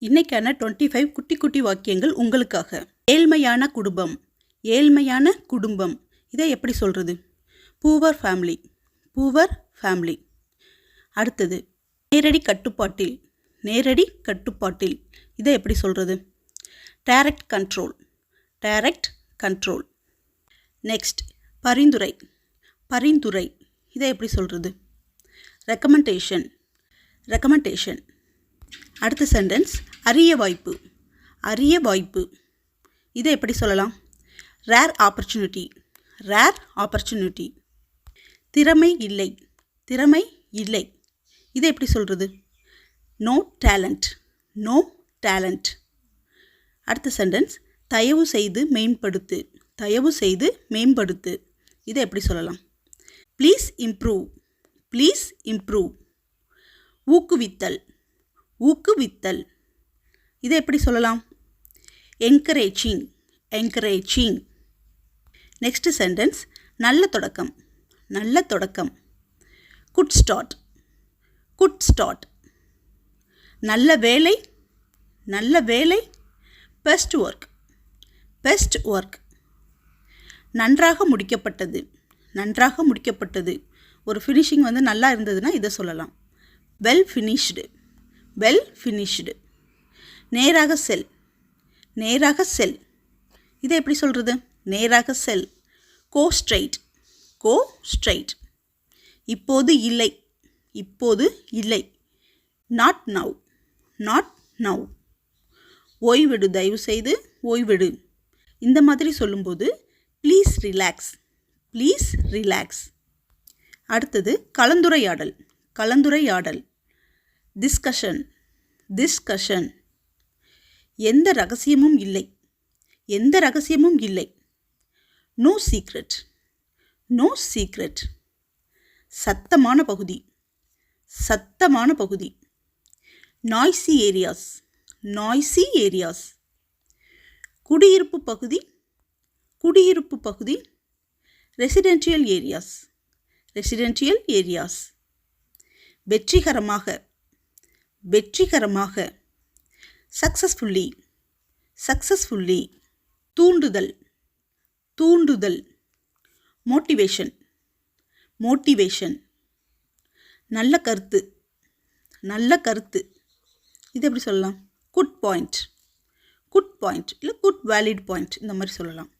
இன்னைக்கான 25 குட்டி குட்டி வாக்கியங்கள் உங்களுக்காக. ஏழ்மையான குடும்பம், ஏழ்மையான குடும்பம். இதை எப்படி சொல்றது? Poor family, poor family. அடுத்தது நேரடி கட்டுப்பாட்டில், நேரடி கட்டுப்பாட்டில். இதை எப்படி சொல்றது? Direct control, direct control. Next பரிந்துரை, பரிந்துரை. இதை எப்படி சொல்றது? Recommendation, recommendation. அடுத்த சென்டென்ஸ் அரிய வாய்ப்பு, அரிய வாய்ப்பு. இதை எப்படி சொல்லலாம்? Rare opportunity, rare opportunity. திறமை இல்லை, திறமை இல்லை. இதை எப்படி சொல்கிறது? No talent, no talent. அடுத்த சென்டென்ஸ் தயவு செய்து மேம்படுத்து, தயவு செய்து மேம்படுத்து. இதை எப்படி சொல்லலாம்? Please improve, please improve. ஊக்குவித்தல், ஊக்குவித்தல். இதை எப்படி சொல்லலாம்? Encouraging, encouraging. நெக்ஸ்ட் சென்டென்ஸ் நல்ல தொடக்கம், நல்ல தொடக்கம். Good start, good start. நல்ல வேலை, நல்ல வேலை. Best work, best work. நன்றாக முடிக்கப்பட்டது, நன்றாக முடிக்கப்பட்டது. ஒரு ஃபினிஷிங் நல்லா இருந்ததுன்னா இதை சொல்லலாம். Well finished, well finished. நேராக செல், நேராக செல். இதை எப்படி சொல்கிறது? நேராக செல். கோ ஸ்ட்ரைட், கோ ஸ்ட்ரைட். இப்போது இல்லை, இப்போது இல்லை. Not now, not now. ஓய்வெடு, தயவு செய்து ஓய்வெடு. இந்த மாதிரி சொல்லும்போது ப்ளீஸ் ரிலாக்ஸ், ப்ளீஸ் ரிலாக்ஸ். அடுத்தது கலந்துரையாடல், கலந்துரையாடல். Discussion, discussion. எந்த ரகசியமும் இல்லை, எந்த ரகசியமும் இல்லை. No secret, no secret. சத்தமான பகுதி, சத்தமான பகுதி. Noisy areas, noisy areas. குடியிருப்பு பகுதி, குடியிருப்பு பகுதி. Residential areas, residential areas. வெற்றிகரமாக, வெற்றிகரமாக. Successfully, successfully. தூண்டுதல், தூண்டுதல். Motivation, motivation. நல்ல கருத்து, நல்ல கருத்து. இது எப்படி சொல்லலாம்? Good point, good point. இல்லை குட் வேலிட் பாயிண்ட், இந்த மாதிரி சொல்லலாம்.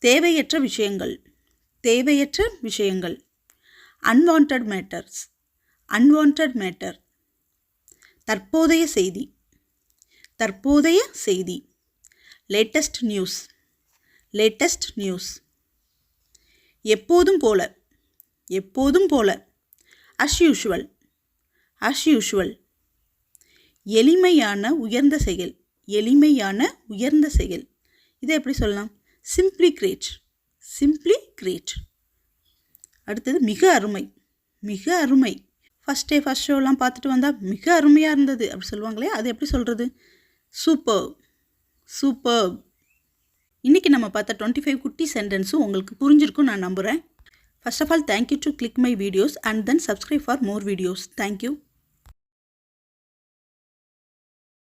தேவையற்ற விஷயங்கள், தேவையற்ற விஷயங்கள். Unwanted matters, unwanted matter. தற்போதைய செய்தி, தற்போதைய செய்தி. Latest news, latest news. எப்போதும் போல, எப்போதும் போல. As usual, as usual. எளிமையான உயர்ந்த செயல், எளிமையான உயர்ந்த செயல். இதை எப்படி சொல்லலாம்? Simply great, simply great. அடுத்தது மிக அருமை, மிக அருமை. ஃபஸ்ட் ஷோலாம் பார்த்துட்டு வந்தால் மிக அருமையாக இருந்தது அப்படி சொல்லுவாங்களே, அது எப்படி சொல்கிறது? Super, super. இன்றைக்கி நம்ம பார்த்த 25 குட்டி சென்டென்ஸும் உங்களுக்கு புரிஞ்சிருக்கும் நான் நம்புகிறேன். First of all thank you to click my videos and then subscribe for more videos. Thank you.